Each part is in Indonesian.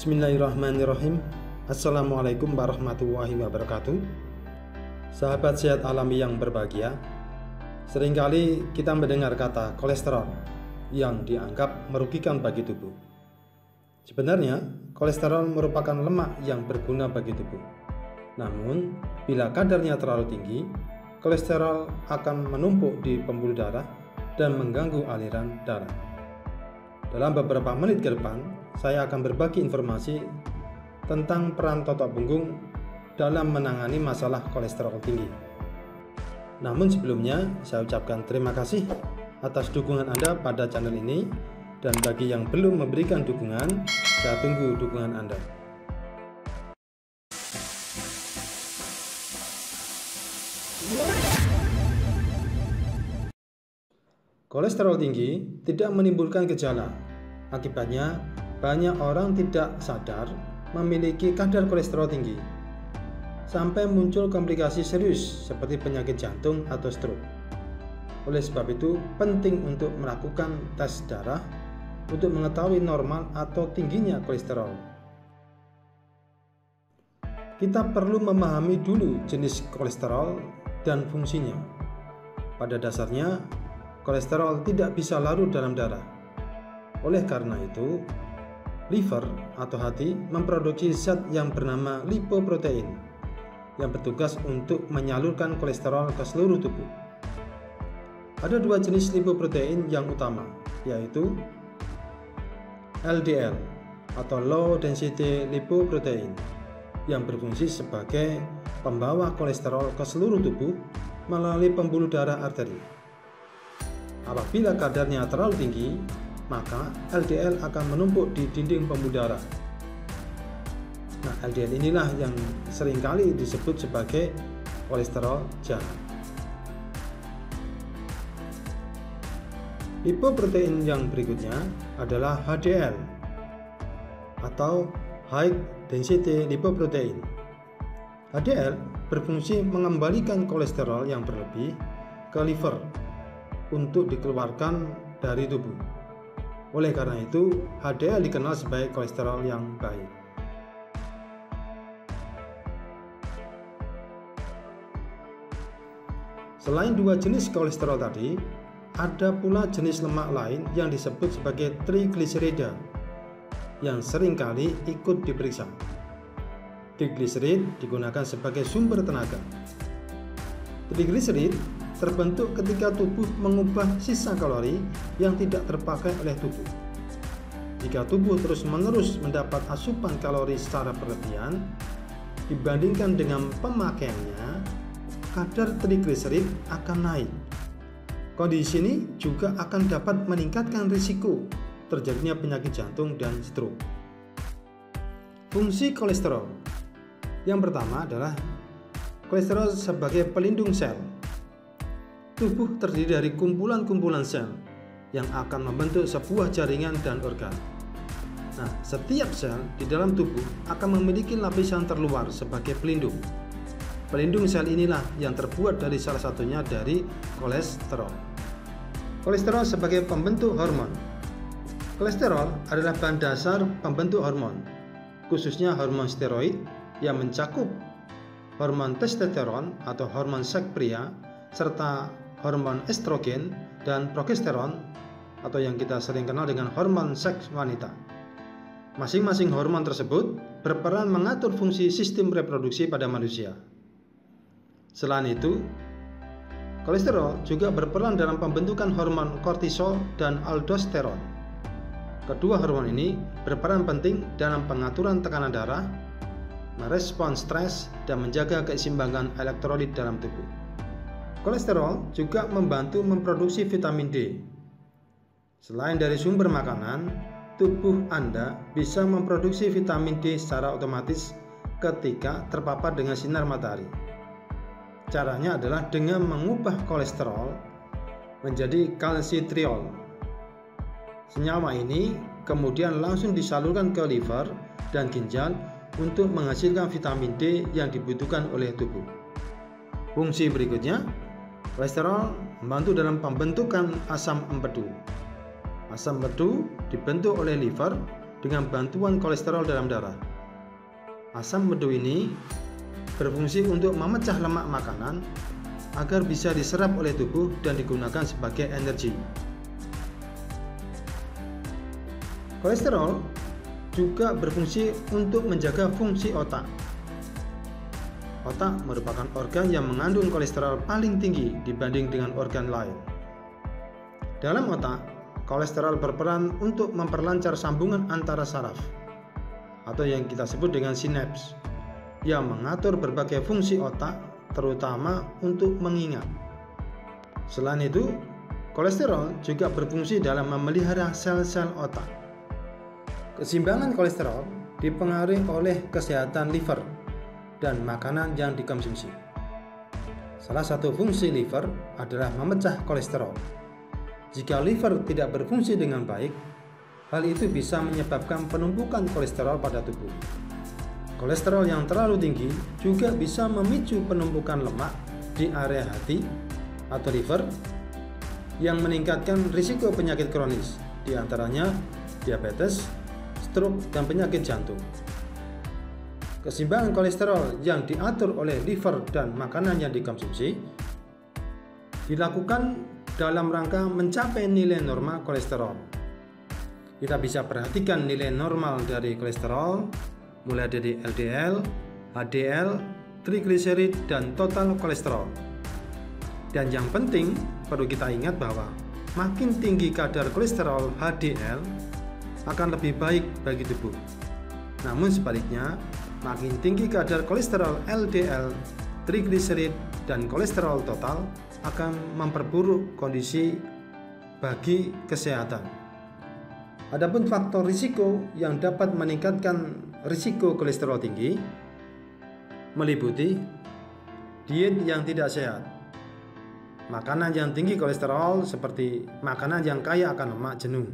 Bismillahirrahmanirrahim. Assalamualaikum warahmatullahi wabarakatuh. Sahabat sehat alami yang berbahagia, seringkali kita mendengar kata kolesterol yang dianggap merugikan bagi tubuh. Sebenarnya, kolesterol merupakan lemak yang berguna bagi tubuh. Namun, bila kadarnya terlalu tinggi, kolesterol akan menumpuk di pembuluh darah dan mengganggu aliran darah. Dalam beberapa menit ke depan, saya akan berbagi informasi tentang peran totok punggung dalam menangani masalah kolesterol tinggi. Namun sebelumnya, saya ucapkan terima kasih atas dukungan Anda pada channel ini, dan bagi yang belum memberikan dukungan, saya tunggu dukungan Anda. Kolesterol tinggi tidak menimbulkan gejala. Akibatnya, banyak orang tidak sadar memiliki kadar kolesterol tinggi, sampai muncul komplikasi serius seperti penyakit jantung atau stroke. Oleh sebab itu, penting untuk melakukan tes darah untuk mengetahui normal atau tingginya kolesterol. Kita perlu memahami dulu jenis kolesterol dan fungsinya. Pada dasarnya, kolesterol tidak bisa larut dalam darah. Oleh karena itu, liver atau hati memproduksi zat yang bernama lipoprotein yang bertugas untuk menyalurkan kolesterol ke seluruh tubuh. Ada dua jenis lipoprotein yang utama, yaitu LDL atau low density lipoprotein yang berfungsi sebagai pembawa kolesterol ke seluruh tubuh melalui pembuluh darah arteri. Apabila kadarnya terlalu tinggi, maka LDL akan menumpuk di dinding pembuluh darah. Nah, LDL inilah yang seringkali disebut sebagai kolesterol jahat. Lipoprotein yang berikutnya adalah HDL atau High Density Lipoprotein. HDL berfungsi mengembalikan kolesterol yang berlebih ke liver untuk dikeluarkan dari tubuh. Oleh karena itu, HDL dikenal sebagai kolesterol yang baik. Selain dua jenis kolesterol tadi, ada pula jenis lemak lain yang disebut sebagai trigliserida yang seringkali ikut diperiksa. Trigliserid digunakan sebagai sumber tenaga. Trigliserid terbentuk ketika tubuh mengubah sisa kalori yang tidak terpakai oleh tubuh. Jika tubuh terus-menerus mendapat asupan kalori secara berlebihan dibandingkan dengan pemakaiannya, kadar trigliserid akan naik. Kondisi ini juga akan dapat meningkatkan risiko terjadinya penyakit jantung dan stroke. Fungsi kolesterol yang pertama adalah kolesterol sebagai pelindung sel. Tubuh terdiri dari kumpulan-kumpulan sel yang akan membentuk sebuah jaringan dan organ. Nah, setiap sel di dalam tubuh akan memiliki lapisan terluar sebagai pelindung. Pelindung sel inilah yang terbuat dari salah satunya dari kolesterol. Kolesterol sebagai pembentuk hormon. Kolesterol adalah bahan dasar pembentuk hormon, khususnya hormon steroid yang mencakup hormon testosteron atau hormon seks pria, serta hormon estrogen dan progesteron atau yang kita sering kenal dengan hormon seks wanita. Masing-masing hormon tersebut berperan mengatur fungsi sistem reproduksi pada manusia. Selain itu, kolesterol juga berperan dalam pembentukan hormon kortisol dan aldosteron. Kedua hormon ini berperan penting dalam pengaturan tekanan darah, merespons stres, dan menjaga keseimbangan elektrolit dalam tubuh. Kolesterol juga membantu memproduksi vitamin D. Selain dari sumber makanan, tubuh Anda bisa memproduksi vitamin D secara otomatis ketika terpapar dengan sinar matahari. Caranya adalah dengan mengubah kolesterol menjadi kalsitriol. Senyawa ini kemudian langsung disalurkan ke liver dan ginjal untuk menghasilkan vitamin D yang dibutuhkan oleh tubuh. Fungsi berikutnya, kolesterol membantu dalam pembentukan asam empedu. Asam empedu dibentuk oleh liver dengan bantuan kolesterol dalam darah. Asam madu ini berfungsi untuk memecah lemak makanan agar bisa diserap oleh tubuh dan digunakan sebagai energi. Kolesterol juga berfungsi untuk menjaga fungsi otak. Otak merupakan organ yang mengandung kolesterol paling tinggi dibanding dengan organ lain. Dalam otak, kolesterol berperan untuk memperlancar sambungan antara saraf, atau yang kita sebut dengan sinaps, yang mengatur berbagai fungsi otak, terutama untuk mengingat. Selain itu, kolesterol juga berfungsi dalam memelihara sel-sel otak. Keseimbangan kolesterol dipengaruhi oleh kesehatan liver dan makanan yang dikonsumsi. Salah satu fungsi liver adalah memecah kolesterol. Jika liver tidak berfungsi dengan baik, hal itu bisa menyebabkan penumpukan kolesterol pada tubuh. Kolesterol yang terlalu tinggi juga bisa memicu penumpukan lemak di area hati atau liver yang meningkatkan risiko penyakit kronis, di antaranya diabetes, stroke, dan penyakit jantung. Keseimbangan kolesterol yang diatur oleh liver dan makanan yang dikonsumsi dilakukan dalam rangka mencapai nilai normal kolesterol. Kita bisa perhatikan nilai normal dari kolesterol mulai dari LDL, HDL, trigliserid, dan total kolesterol. Dan yang penting perlu kita ingat bahwa makin tinggi kadar kolesterol HDL akan lebih baik bagi tubuh. Namun sebaliknya, makin tinggi kadar kolesterol LDL, trigliserid, dan kolesterol total akan memperburuk kondisi bagi kesehatan. Adapun faktor risiko yang dapat meningkatkan risiko kolesterol tinggi meliputi diet yang tidak sehat, makanan yang tinggi kolesterol seperti makanan yang kaya akan lemak jenuh,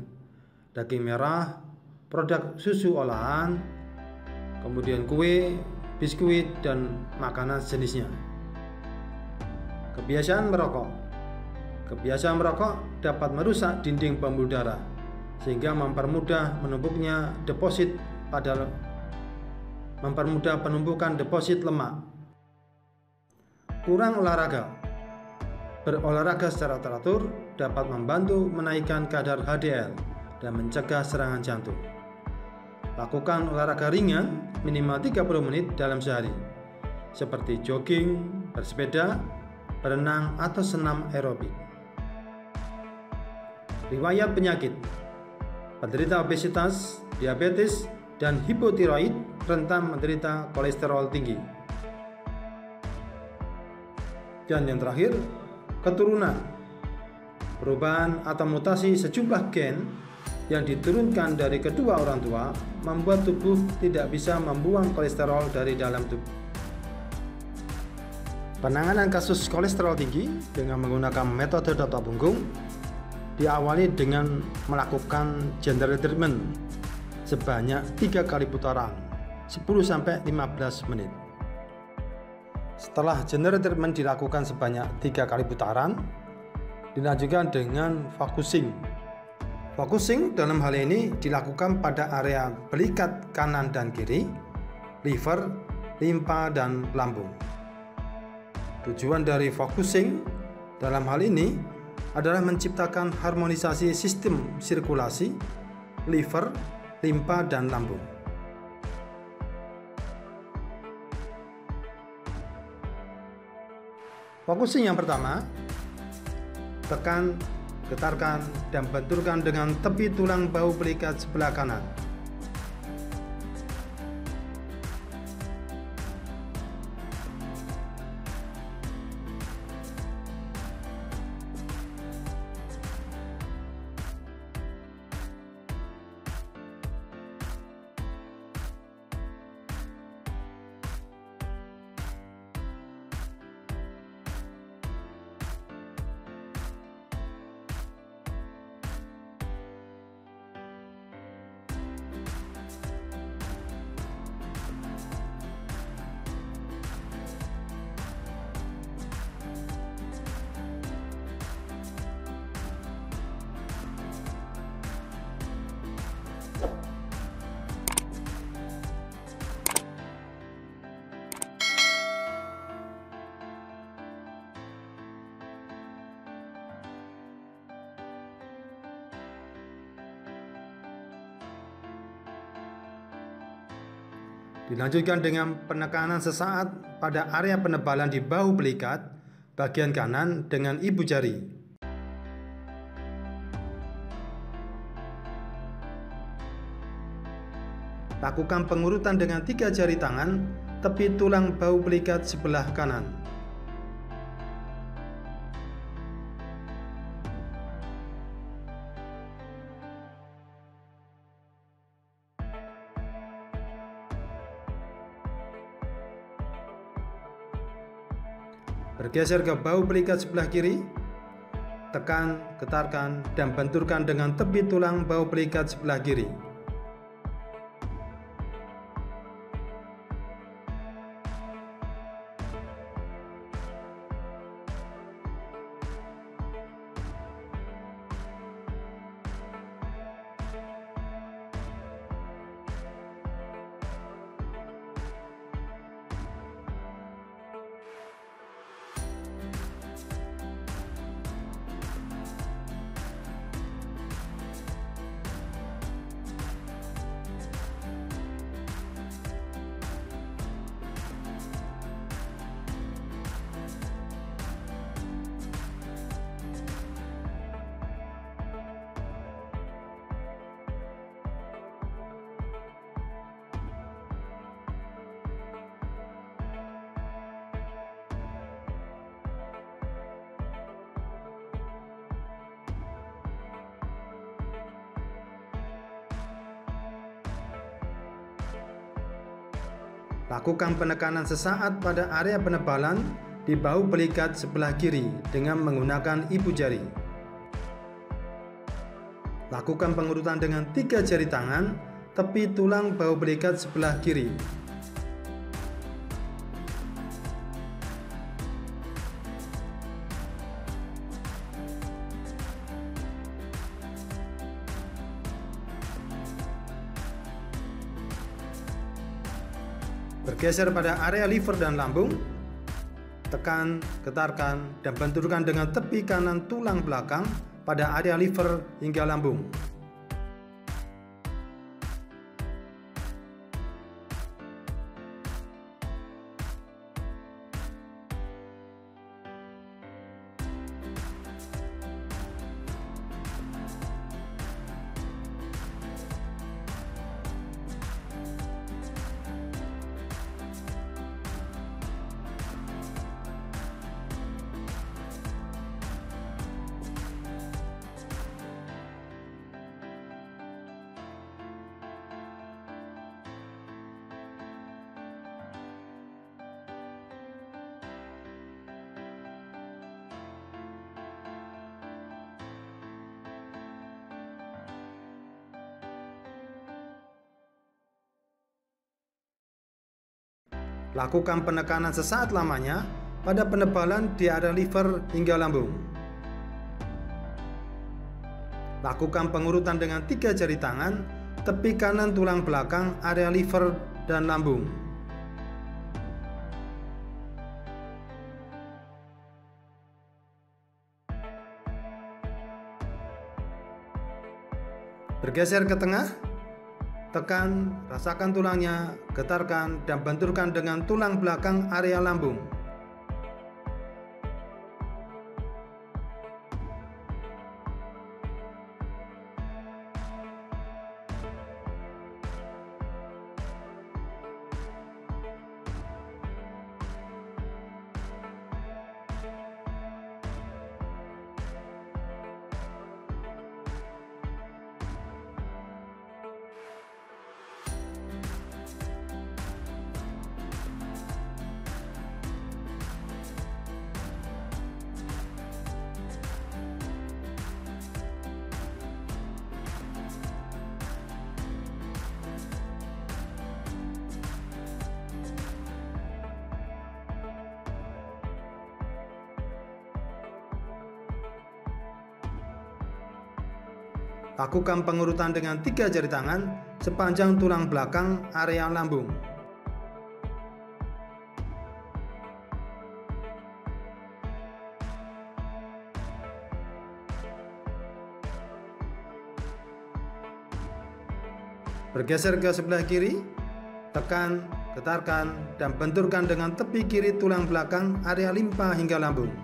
daging merah, produk susu olahan, kemudian kue, biskuit, dan makanan sejenisnya. Kebiasaan merokok dapat merusak dinding pembuluh darah sehingga mempermudah penumpukan deposit lemak. Kurang olahraga. Berolahraga secara teratur dapat membantu menaikkan kadar HDL dan mencegah serangan jantung. Lakukan olahraga ringan minimal 30 menit dalam sehari, seperti jogging, bersepeda, berenang, atau senam aerobik. Riwayat penyakit. Penderita obesitas, diabetes, dan hipotiroid rentan menderita kolesterol tinggi. Dan yang terakhir, keturunan. Perubahan atau mutasi sejumlah gen yang diturunkan dari kedua orang tua membuat tubuh tidak bisa membuang kolesterol dari dalam tubuh. Penanganan kasus kolesterol tinggi dengan menggunakan metode totok punggung diawali dengan melakukan general treatment sebanyak 3 kali putaran 10-15 menit. Setelah general treatment dilakukan sebanyak 3 kali putaran, dilanjutkan dengan focusing. Focusing dalam hal ini dilakukan pada area belikat kanan dan kiri, liver, limpa, dan lambung. Tujuan dari focusing dalam hal ini adalah menciptakan harmonisasi sistem sirkulasi, liver, limpa, dan lambung. Focusing yang pertama, tekan, getarkan, dan benturkan dengan tepi tulang bahu belikat sebelah kanan. Dilanjutkan dengan penekanan sesaat pada area penebalan di bahu pelikat bagian kanan dengan ibu jari. Lakukan pengurutan dengan 3 jari tangan tepi tulang bahu pelikat sebelah kanan. Bergeser ke bahu pelikat sebelah kiri, tekan, getarkan, dan benturkan dengan tepi tulang bahu pelikat sebelah kiri. Lakukan penekanan sesaat pada area penebalan di bahu pelikat sebelah kiri dengan menggunakan ibu jari. Lakukan pengurutan dengan 3 jari tangan tepi tulang bahu pelikat sebelah kiri. Bergeser pada area liver dan lambung, tekan, getarkan, dan benturkan dengan tepi kanan tulang belakang pada area liver hingga lambung. Lakukan penekanan sesaat lamanya pada penebalan di area liver hingga lambung. Lakukan pengurutan dengan 3 jari tangan tepi kanan tulang belakang area liver dan lambung. Bergeser ke tengah, tekan, rasakan tulangnya, getarkan, dan benturkan dengan tulang belakang area lambung. Lakukan pengurutan dengan 3 jari tangan sepanjang tulang belakang area lambung. Bergeser ke sebelah kiri, tekan, getarkan, dan benturkan dengan tepi kiri tulang belakang, area limpa hingga lambung.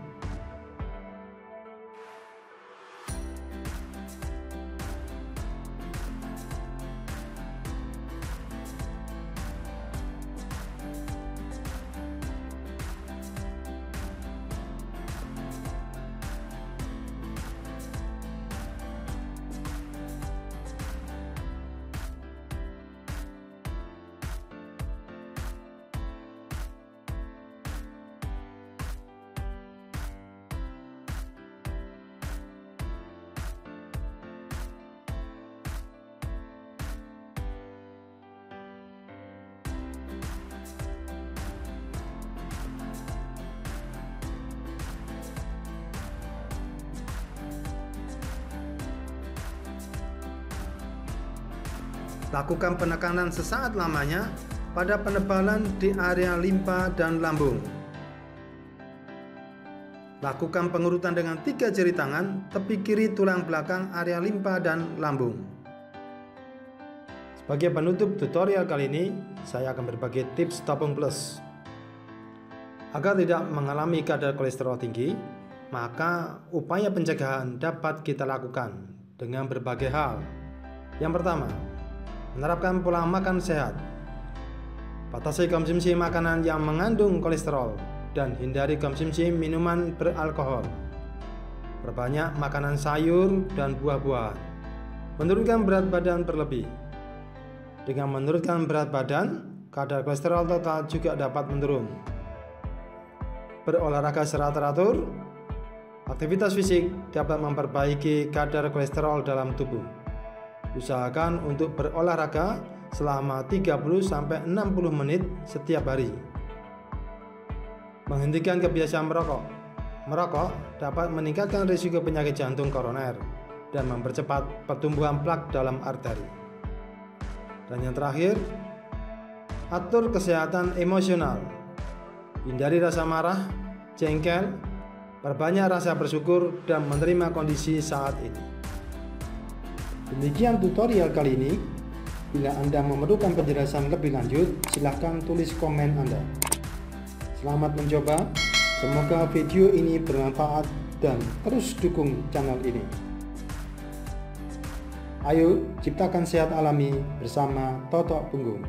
Lakukan penekanan sesaat lamanya pada penebalan di area limpa dan lambung. Lakukan pengurutan dengan 3 jari tangan, tepi kiri tulang belakang, area limpa dan lambung. Sebagai penutup tutorial kali ini, saya akan berbagi tips tabung plus. Agar tidak mengalami kadar kolesterol tinggi, maka upaya pencegahan dapat kita lakukan dengan berbagai hal. Yang pertama, menerapkan pola makan sehat. Batasi konsumsi makanan yang mengandung kolesterol dan hindari konsumsi minuman beralkohol. Perbanyak makanan sayur dan buah-buahan. Menurunkan berat badan berlebih. Dengan menurunkan berat badan, kadar kolesterol total juga dapat menurun. Berolahraga secara teratur. Aktivitas fisik dapat memperbaiki kadar kolesterol dalam tubuh. Usahakan untuk berolahraga selama 30-60 menit setiap hari. Menghentikan kebiasaan merokok. Merokok dapat meningkatkan risiko penyakit jantung koroner dan mempercepat pertumbuhan plak dalam arteri. Dan yang terakhir, atur kesehatan emosional. Hindari rasa marah, jengkel, perbanyak rasa bersyukur dan menerima kondisi saat ini. Demikian tutorial kali ini. Bila Anda memerlukan penjelasan lebih lanjut, silahkan tulis komen Anda. Selamat mencoba. Semoga video ini bermanfaat dan terus dukung channel ini. Ayo ciptakan sehat alami bersama Totok Punggung.